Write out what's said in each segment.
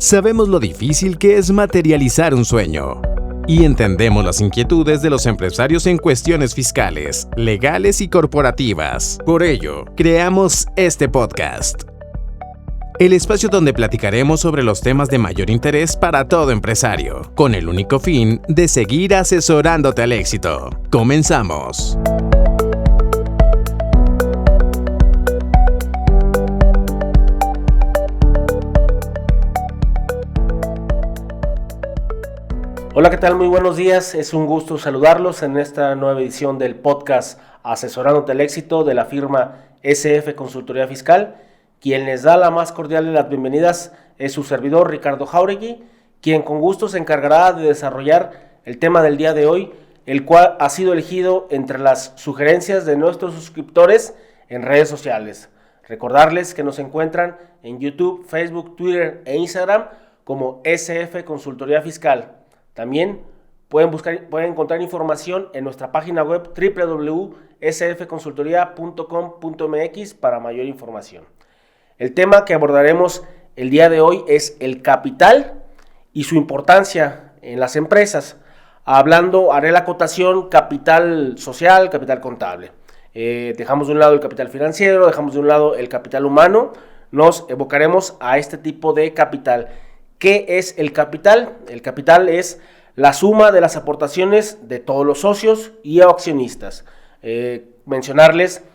Sabemos lo difícil que es materializar un sueño y entendemos las inquietudes de los empresarios en cuestiones fiscales, legales y corporativas. Por ello, creamos este podcast. El espacio donde platicaremos sobre los temas de mayor interés para todo empresario, con el único fin de seguir asesorándote al éxito. ¡Comenzamos! Hola, ¿qué tal? Muy buenos días. Es un gusto saludarlos en esta nueva edición del podcast Asesorándote al Éxito de la firma SF Consultoría Fiscal. Quien les da la más cordial de las bienvenidas es su servidor Ricardo Jauregui, quien con gusto se encargará de desarrollar el tema del día de hoy, el cual ha sido elegido entre las sugerencias de nuestros suscriptores en redes sociales. Recordarles que nos encuentran en YouTube, Facebook, Twitter e Instagram como SF Consultoría Fiscal. También pueden encontrar información en nuestra página web www.sfconsultoria.com.mx para mayor información. El tema que abordaremos el día de hoy es el capital y su importancia en las empresas. Haré la acotación capital social, capital contable. Dejamos de un lado el capital financiero, dejamos de un lado el capital humano. Nos evocaremos a este tipo de capital. ¿Qué es el capital? El capital es la suma de las aportaciones de todos los socios y accionistas. Mencionarles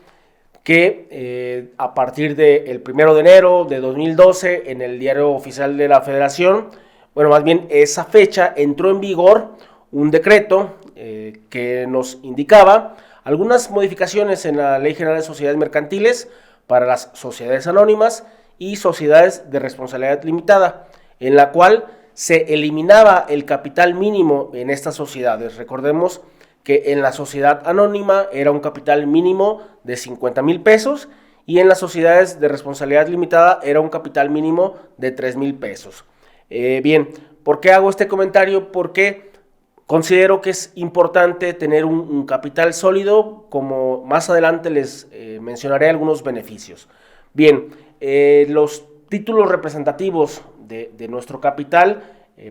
que a partir del 1 de enero de 2012 en el Diario Oficial de la Federación, más bien esa fecha entró en vigor un decreto que nos indicaba algunas modificaciones en la Ley General de Sociedades Mercantiles para las sociedades anónimas y sociedades de responsabilidad limitada, en la cual se eliminaba el capital mínimo en estas sociedades. Recordemos que en la sociedad anónima era un capital mínimo de 50,000 pesos y en las sociedades de responsabilidad limitada era un capital mínimo de 3,000 pesos. Bien, ¿por qué hago este comentario? Porque considero que es importante tener un capital sólido, como más adelante les mencionaré algunos beneficios. Bien, los títulos representativos de nuestro capital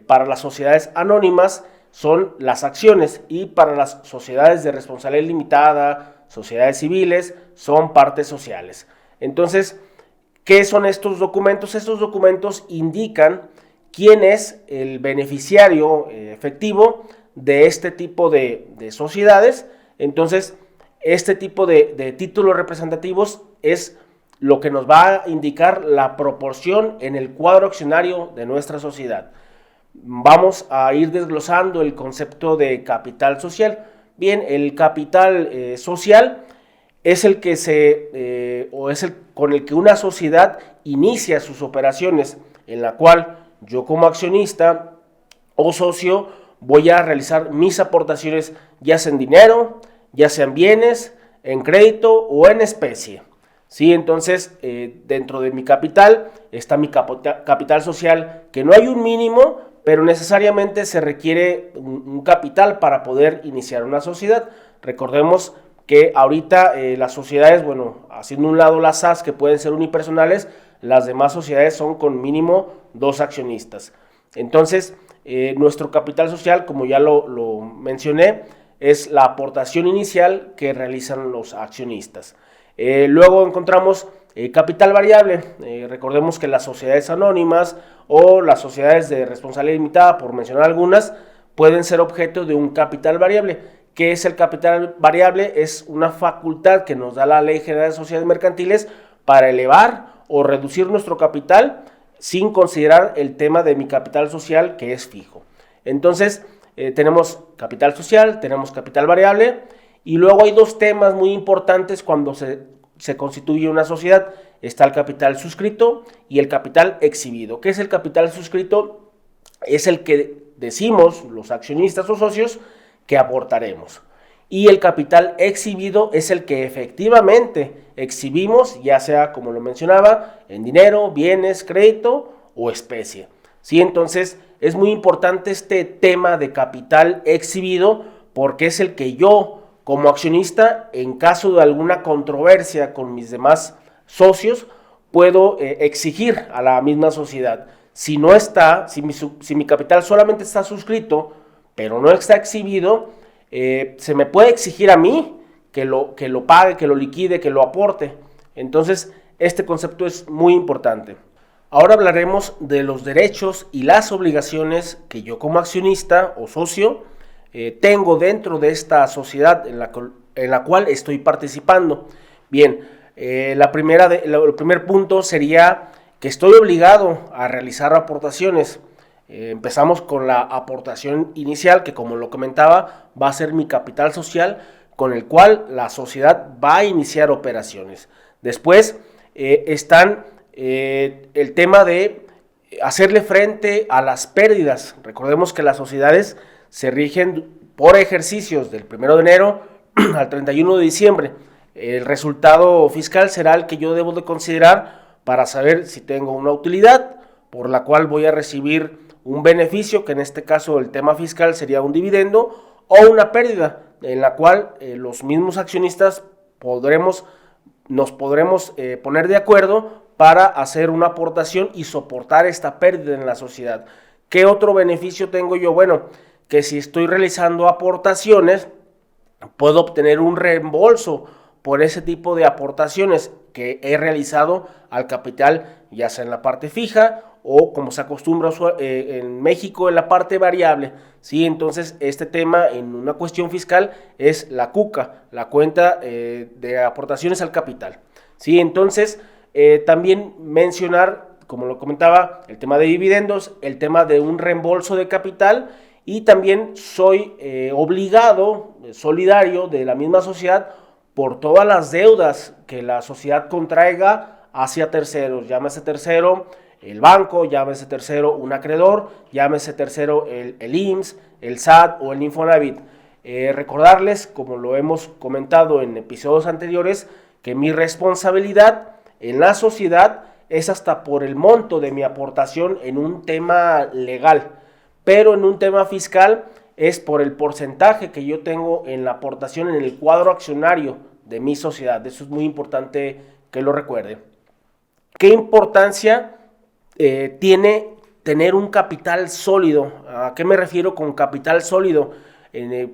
para las sociedades anónimas son las acciones y para las sociedades de responsabilidad limitada, sociedades civiles, son partes sociales. Entonces, ¿qué son estos documentos? Estos documentos indican quién es el beneficiario efectivo de este tipo de sociedades. Entonces, este tipo de títulos representativos es lo que nos va a indicar la proporción en el cuadro accionario de nuestra sociedad. Vamos a ir desglosando el concepto de capital social. Bien, el capital social es el que con el que una sociedad inicia sus operaciones, en la cual yo como accionista o socio voy a realizar mis aportaciones, ya sea en dinero, ya sean bienes, en crédito o en especie. Sí, entonces dentro de mi capital está mi capital social, que no hay un mínimo, pero necesariamente se requiere un capital para poder iniciar una sociedad. Recordemos que ahorita las sociedades, haciendo un lado las SAS, que pueden ser unipersonales, las demás sociedades son con mínimo 2 accionistas. Entonces, nuestro capital social, como ya lo mencioné, es la aportación inicial que realizan los accionistas. Luego encontramos capital variable. Recordemos que las sociedades anónimas o las sociedades de responsabilidad limitada, por mencionar algunas, pueden ser objeto de un capital variable. ¿Qué es el capital variable? Es una facultad que nos da la Ley General de Sociedades Mercantiles para elevar o reducir nuestro capital sin considerar el tema de mi capital social, que es fijo. Entonces, tenemos capital social, tenemos capital variable. Y luego hay dos temas muy importantes cuando se constituye una sociedad. Está el capital suscrito y el capital exhibido. ¿Qué es el capital suscrito? Es el que decimos los accionistas o socios que aportaremos. Y el capital exhibido es el que efectivamente exhibimos, ya sea, como lo mencionaba, en dinero, bienes, crédito o especie. ¿Sí? Entonces, es muy importante este tema de capital exhibido porque es el que yo, como accionista, en caso de alguna controversia con mis demás socios, puedo exigir a la misma sociedad. Si no está, si mi capital solamente está suscrito, pero no está exhibido, se me puede exigir a mí que lo pague, que lo liquide, que lo aporte. Entonces, este concepto es muy importante. Ahora hablaremos de los derechos y las obligaciones que yo como accionista o socio tengo dentro de esta sociedad en la cual estoy participando. Bien, el primer punto sería que estoy obligado a realizar aportaciones. Empezamos con la aportación inicial, que como lo comentaba, va a ser mi capital social con el cual la sociedad va a iniciar operaciones. Después están el tema de hacerle frente a las pérdidas. Recordemos que las sociedades se rigen por ejercicios del 1 de enero al 31 de diciembre. El resultado fiscal será el que yo debo de considerar para saber si tengo una utilidad por la cual voy a recibir un beneficio, que en este caso el tema fiscal sería un dividendo, o una pérdida en la cual los mismos accionistas nos podremos poner de acuerdo para hacer una aportación y soportar esta pérdida en la sociedad. ¿Qué otro beneficio tengo yo? Bueno, que si estoy realizando aportaciones, puedo obtener un reembolso por ese tipo de aportaciones que he realizado al capital, ya sea en la parte fija o como se acostumbra en México en la parte variable. ¿Sí? Entonces este tema en una cuestión fiscal es la CUCA, la cuenta de aportaciones al capital. ¿Sí? Entonces también mencionar, como lo comentaba, el tema de dividendos, el tema de un reembolso de capital, y también soy obligado, solidario de la misma sociedad por todas las deudas que la sociedad contraiga hacia terceros, llámese tercero el banco, llámese tercero un acreedor, llámese tercero el IMSS, el SAT o el Infonavit. Recordarles, como lo hemos comentado en episodios anteriores, que mi responsabilidad en la sociedad es hasta por el monto de mi aportación en un tema legal, pero en un tema fiscal es por el porcentaje que yo tengo en la aportación en el cuadro accionario de mi sociedad. Eso es muy importante que lo recuerde. ¿Qué importancia tiene tener un capital sólido? ¿A qué me refiero con capital sólido?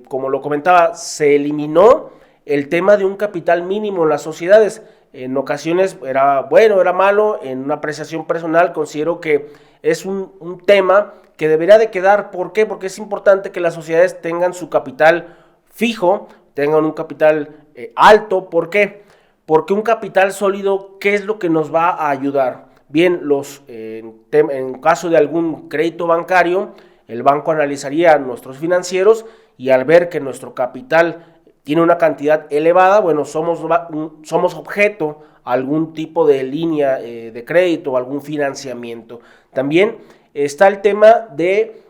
Como lo comentaba, se eliminó el tema de un capital mínimo en las sociedades. En ocasiones era bueno, era malo. En una apreciación personal considero que es un tema que debería de quedar. ¿Por qué? Porque es importante que las sociedades tengan su capital fijo, tengan un capital alto. ¿Por qué? Porque un capital sólido, ¿qué es lo que nos va a ayudar? Bien, en caso de algún crédito bancario, el banco analizaría nuestros financieros y al ver que nuestro capital tiene una cantidad elevada, bueno, somos objeto a algún tipo de línea de crédito o algún financiamiento. También está el tema de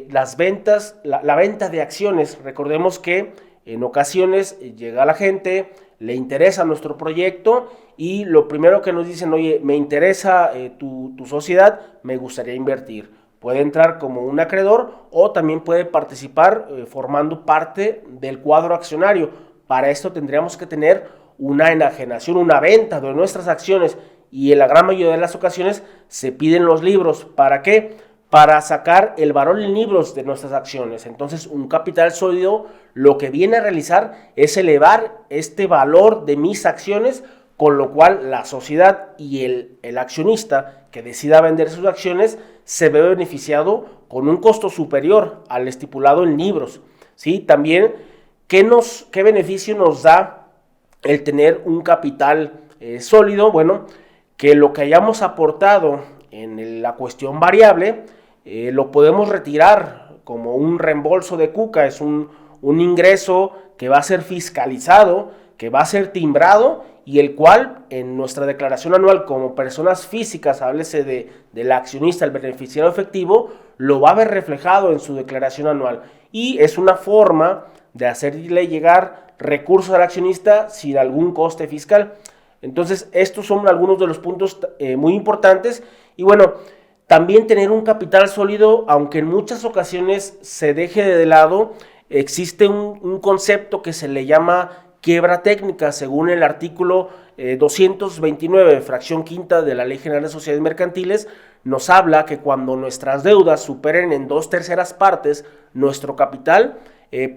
las ventas, la venta de acciones. Recordemos que en ocasiones llega la gente, le interesa nuestro proyecto y lo primero que nos dicen, oye, me interesa tu sociedad, me gustaría invertir. Puede entrar como un acreedor o también puede participar formando parte del cuadro accionario. Para esto tendríamos que tener una enajenación, una venta de nuestras acciones, y en la gran mayoría de las ocasiones se piden los libros. ¿Para qué? Para sacar el valor en libros de nuestras acciones. Entonces, un capital sólido lo que viene a realizar es elevar este valor de mis acciones, con lo cual la sociedad y el accionista que decida vender sus acciones se ve beneficiado con un costo superior al estipulado en libros. ¿Sí? También, ¿qué beneficio nos da el tener un capital sólido? Bueno, que lo que hayamos aportado en la cuestión variable lo podemos retirar como un reembolso de CUCA. Es un ingreso que va a ser fiscalizado, que va a ser timbrado, y el cual en nuestra declaración anual como personas físicas, háblese del accionista, el beneficiario efectivo, lo va a ver reflejado en su declaración anual, y es una forma de hacerle llegar recursos al accionista sin algún coste fiscal. Entonces, estos son algunos de los puntos muy importantes. Y bueno, también tener un capital sólido, aunque en muchas ocasiones se deje de lado, existe un concepto que se le llama quiebra técnica, según el artículo 229, fracción quinta de la Ley General de Sociedades Mercantiles. nos habla que cuando nuestras deudas superen en 2/3 partes nuestro capital,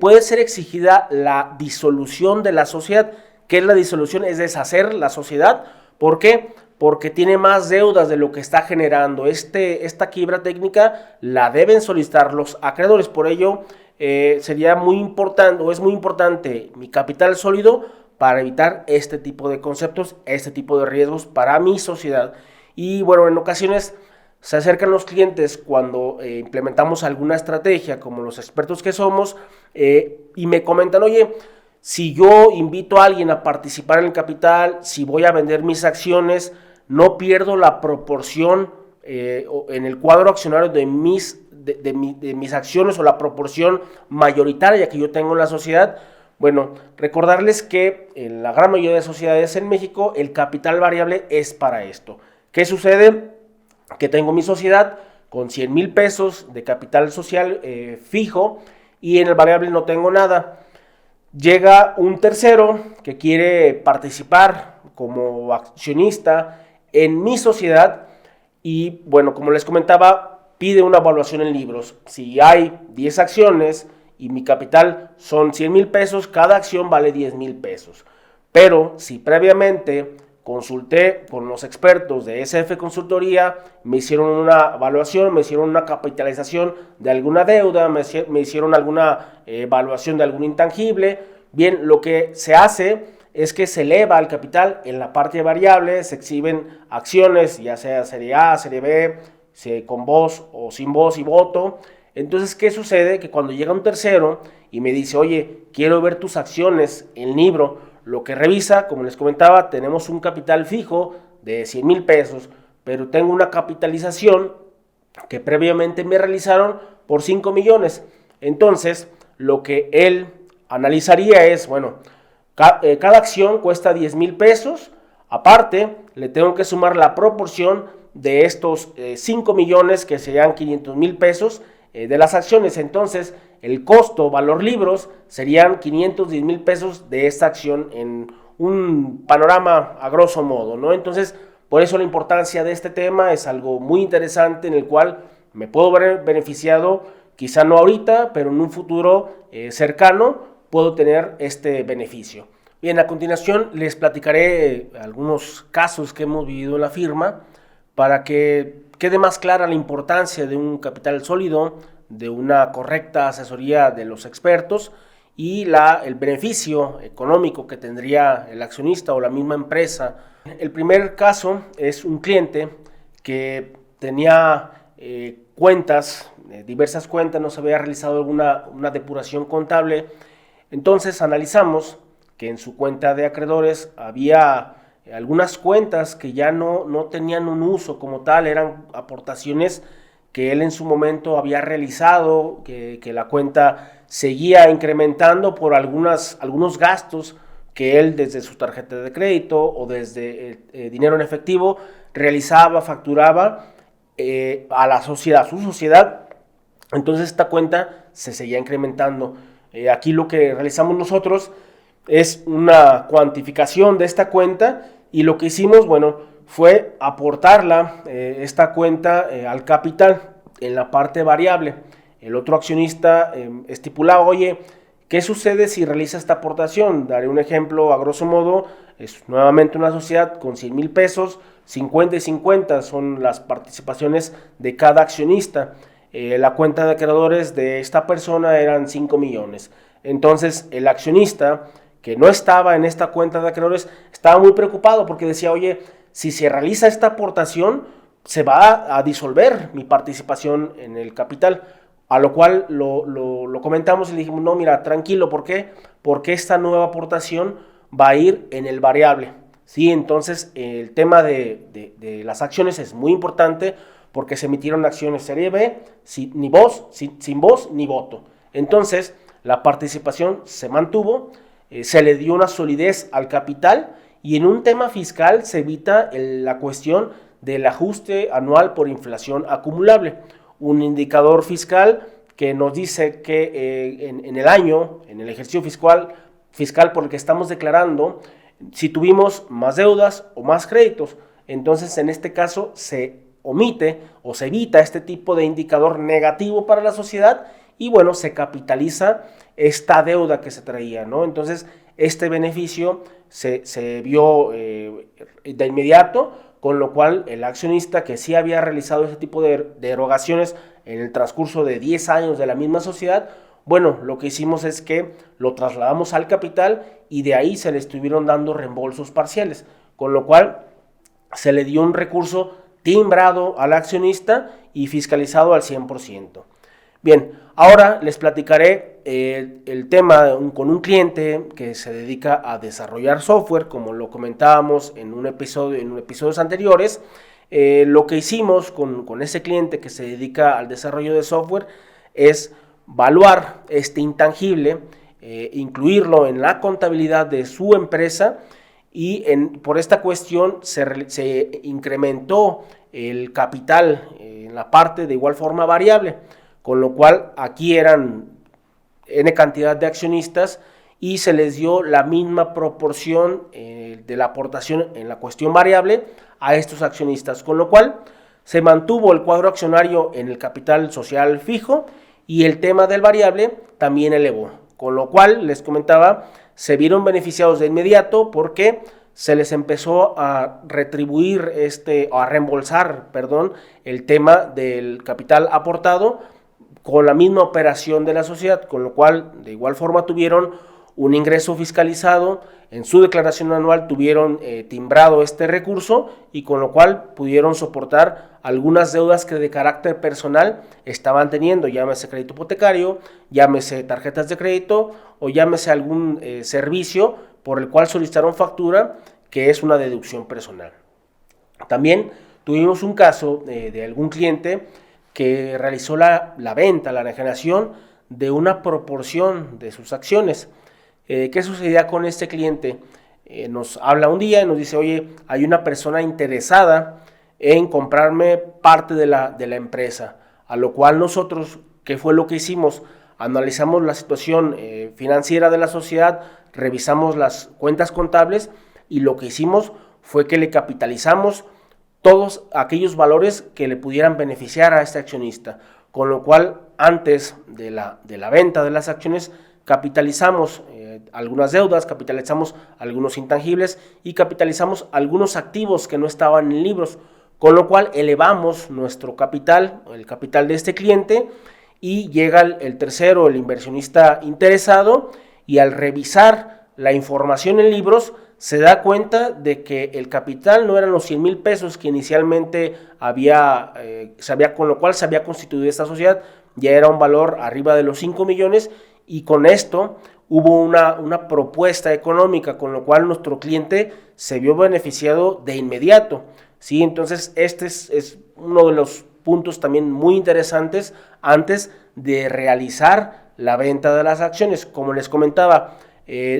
puede ser exigida la disolución de la sociedad. ¿Qué es la disolución? Es deshacer la sociedad. ¿Por qué? Porque tiene más deudas de lo que está generando. Esta quiebra técnica la deben solicitar los acreedores. Por ello, sería muy importante, o es muy importante, mi capital sólido para evitar este tipo de conceptos, este tipo de riesgos para mi sociedad. Y bueno, en ocasiones se acercan los clientes cuando implementamos alguna estrategia, como los expertos que somos, y me comentan, oye, si yo invito a alguien a participar en el capital, si voy a vender mis acciones, no pierdo la proporción en el cuadro accionario de mis acciones, o la proporción mayoritaria que yo tengo en la sociedad. Bueno, recordarles que en la gran mayoría de sociedades en México el capital variable es para esto. ¿Qué sucede? Que tengo mi sociedad con 100,000 pesos de capital social fijo, y en el variable no tengo nada. Llega un tercero que quiere participar como accionista en mi sociedad y, bueno, como les comentaba, pide una evaluación en libros. Si hay 10 acciones y mi capital son 100,000 pesos, cada acción vale 10,000 pesos. Pero si previamente consulté con los expertos de SF Consultoría, me hicieron una evaluación, me hicieron una capitalización de alguna deuda, me hicieron alguna evaluación de algún intangible. Bien, lo que se hace es que se eleva el capital en la parte variable, se exhiben acciones, ya sea serie A, serie B, con voz o sin voz y voto. Entonces, ¿qué sucede? Que cuando llega un tercero y me dice, oye, quiero ver tus acciones en libro, lo que revisa, como les comentaba, tenemos un capital fijo de 100,000 pesos, pero tengo una capitalización que previamente me realizaron por 5 millones. Entonces, lo que él analizaría es, bueno, cada acción cuesta 10,000 pesos, aparte le tengo que sumar la proporción de estos 5 millones, que serían 500,000 pesos de las acciones. Entonces, el costo, valor libros, serían 510,000 pesos de esta acción en un panorama a grosso modo, ¿no? Entonces, por eso la importancia de este tema es algo muy interesante en el cual me puedo ver beneficiado, quizá no ahorita, pero en un futuro cercano puedo tener este beneficio. Bien, a continuación les platicaré algunos casos que hemos vivido en la firma para que quede más clara la importancia de un capital sólido, de una correcta asesoría de los expertos y el beneficio económico que tendría el accionista o la misma empresa. El primer caso es un cliente que tenía cuentas, diversas cuentas, no se había realizado una depuración contable. Entonces analizamos que en su cuenta de acreedores había algunas cuentas que ya no tenían un uso como tal, eran aportaciones que él en su momento había realizado, que la cuenta seguía incrementando por algunos gastos que él desde su tarjeta de crédito o desde dinero en efectivo realizaba, facturaba a la sociedad, su sociedad. Entonces esta cuenta se seguía incrementando. Aquí lo que realizamos nosotros es una cuantificación de esta cuenta y lo que hicimos, bueno, fue aportarla, esta cuenta, al capital en la parte variable. El otro accionista estipulaba, oye, ¿qué sucede si realiza esta aportación? Daré un ejemplo a grosso modo, es nuevamente una sociedad con 100,000 pesos, 50 y 50 son las participaciones de cada accionista. La cuenta de acreedores de esta persona eran 5 millones. Entonces el accionista que no estaba en esta cuenta de acreedores estaba muy preocupado porque decía, oye, si se realiza esta aportación se va a disolver mi participación en el capital. A lo cual lo comentamos y le dijimos, no, mira, tranquilo, ¿por qué? Porque esta nueva aportación va a ir en el variable, ¿sí? Entonces el tema de las acciones es muy importante porque se emitieron acciones serie B, sin voz ni voto. Entonces la participación se mantuvo, se le dio una solidez al capital y en un tema fiscal se evita la cuestión del ajuste anual por inflación acumulable. Un indicador fiscal que nos dice que en el año, en el ejercicio fiscal por el que estamos declarando, si tuvimos más deudas o más créditos. Entonces, en este caso, se omite o se evita este tipo de indicador negativo para la sociedad y bueno, se capitaliza esta deuda que se traía, ¿no? Entonces, este beneficio se vio de inmediato, con lo cual el accionista que sí había realizado ese tipo de erogaciones en el transcurso de 10 años de la misma sociedad, bueno, lo que hicimos es que lo trasladamos al capital y de ahí se le estuvieron dando reembolsos parciales, con lo cual se le dio un recurso timbrado al accionista y fiscalizado al 100%. Bien, ahora les platicaré el tema con un cliente que se dedica a desarrollar software, como lo comentábamos en episodios anteriores. Lo que hicimos con ese cliente que se dedica al desarrollo de software es valuar este intangible, incluirlo en la contabilidad de su empresa y por esta cuestión se incrementó el capital en la parte de igual forma variable, con lo cual aquí eran N cantidad de accionistas y se les dio la misma proporción de la aportación en la cuestión variable a estos accionistas, con lo cual se mantuvo el cuadro accionario en el capital social fijo y el tema del variable también elevó, con lo cual les comentaba, se vieron beneficiados de inmediato porque se les empezó a retribuir a reembolsar, el tema del capital aportado con la misma operación de la sociedad, con lo cual de igual forma tuvieron un ingreso fiscalizado, en su declaración anual tuvieron timbrado este recurso y con lo cual pudieron soportar algunas deudas que de carácter personal estaban teniendo, llámese crédito hipotecario, llámese tarjetas de crédito o llámese algún servicio por el cual solicitaron factura, que es una deducción personal. También tuvimos un caso de algún cliente que realizó la venta, la enajenación de una proporción de sus acciones. ¿Qué sucedía con este cliente? Nos habla un día y nos dice, oye, hay una persona interesada en comprarme parte de la empresa, a lo cual nosotros, ¿qué fue lo que hicimos? Analizamos la situación financiera de la sociedad, revisamos las cuentas contables y lo que hicimos fue que le capitalizamos todos aquellos valores que le pudieran beneficiar a este accionista, con lo cual antes de la venta de las acciones capitalizamos algunas deudas, capitalizamos algunos intangibles y capitalizamos algunos activos que no estaban en libros, con lo cual elevamos nuestro capital, el capital de este cliente, y llega el tercero, el inversionista interesado, y al revisar la información en libros se da cuenta de que el capital no eran los 100,000 pesos que inicialmente con lo cual se había constituido esta sociedad, ya era un valor arriba de los 5 millones y con esto hubo una propuesta económica, con lo cual nuestro cliente se vio beneficiado de inmediato, ¿sí? Entonces este es uno de los puntos también muy interesantes antes de realizar la venta de las acciones. Como les comentaba,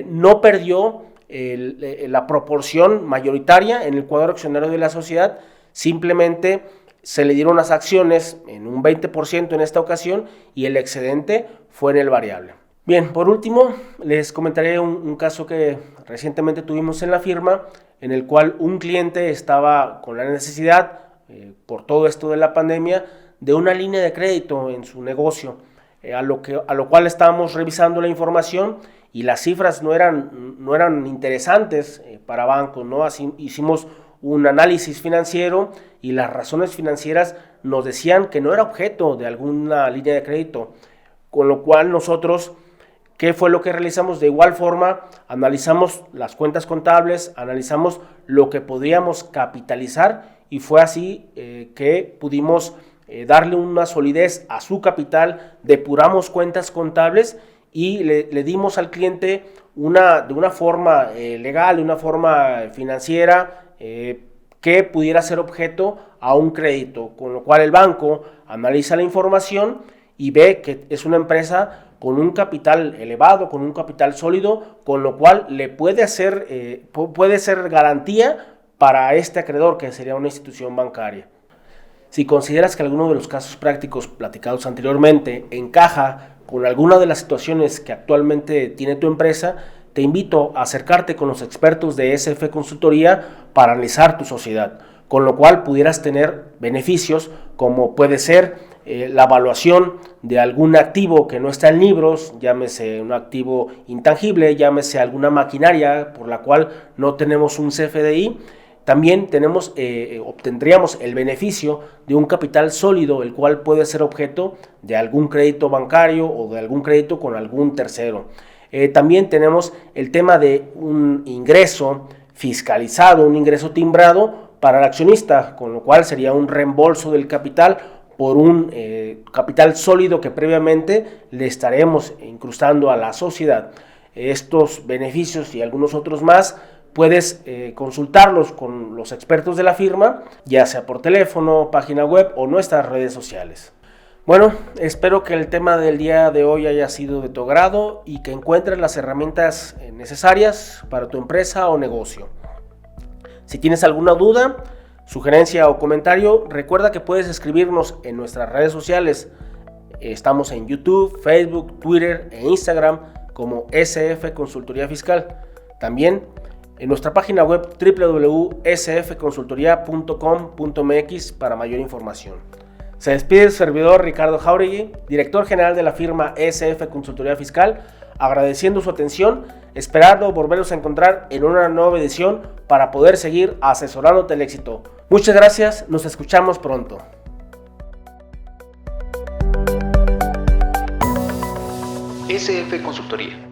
no perdió la proporción mayoritaria en el cuadro accionario de la sociedad, simplemente se le dieron las acciones en un 20% en esta ocasión y el excedente fue en el variable. Bien, por último, les comentaré un caso que recientemente tuvimos en la firma, en el cual un cliente estaba con la necesidad, por todo esto de la pandemia, de una línea de crédito en su negocio, a lo cual estábamos revisando la información y las cifras no eran interesantes para bancos, ¿no? Así hicimos un análisis financiero y las razones financieras nos decían que no era objeto de alguna línea de crédito, con lo cual nosotros, ¿qué fue lo que realizamos? De igual forma, analizamos las cuentas contables, analizamos lo que podríamos capitalizar y fue así que pudimos darle una solidez a su capital, depuramos cuentas contables y le dimos al cliente de una forma legal, de una forma financiera que pudiera ser objeto a un crédito, con lo cual el banco analiza la información y ve que es una empresa con un capital elevado, con un capital sólido, con lo cual le puede ser garantía para este acreedor, que sería una institución bancaria. Si consideras que alguno de los casos prácticos platicados anteriormente encaja con alguna de las situaciones que actualmente tiene tu empresa, te invito a acercarte con los expertos de SF Consultoría para analizar tu sociedad. con lo cual pudieras tener beneficios como puede ser la evaluación de algún activo que no está en libros, llámese un activo intangible, llámese alguna maquinaria por la cual no tenemos un CFDI. También obtendríamos el beneficio de un capital sólido, el cual puede ser objeto de algún crédito bancario o de algún crédito con algún tercero. También tenemos el tema de un ingreso fiscalizado, un ingreso timbrado para el accionista, con lo cual sería un reembolso del capital por un capital sólido que previamente le estaremos incrustando a la sociedad. Estos beneficios y algunos otros más puedes consultarlos con los expertos de la firma, ya sea por teléfono, página web o nuestras redes sociales. Bueno, espero que el tema del día de hoy haya sido de tu agrado y que encuentres las herramientas necesarias para tu empresa o negocio. Si tienes alguna duda, sugerencia o comentario, recuerda que puedes escribirnos en nuestras redes sociales. Estamos en YouTube, Facebook, Twitter e Instagram como SF Consultoría Fiscal. También en nuestra página web www.sfconsultoria.com.mx para mayor información. Se despide el servidor Ricardo Jauregui, director general de la firma SF Consultoría Fiscal, agradeciendo su atención, esperando volvernos a encontrar en una nueva edición para poder seguir asesorándote el éxito. Muchas gracias, nos escuchamos pronto. SF Consultoría.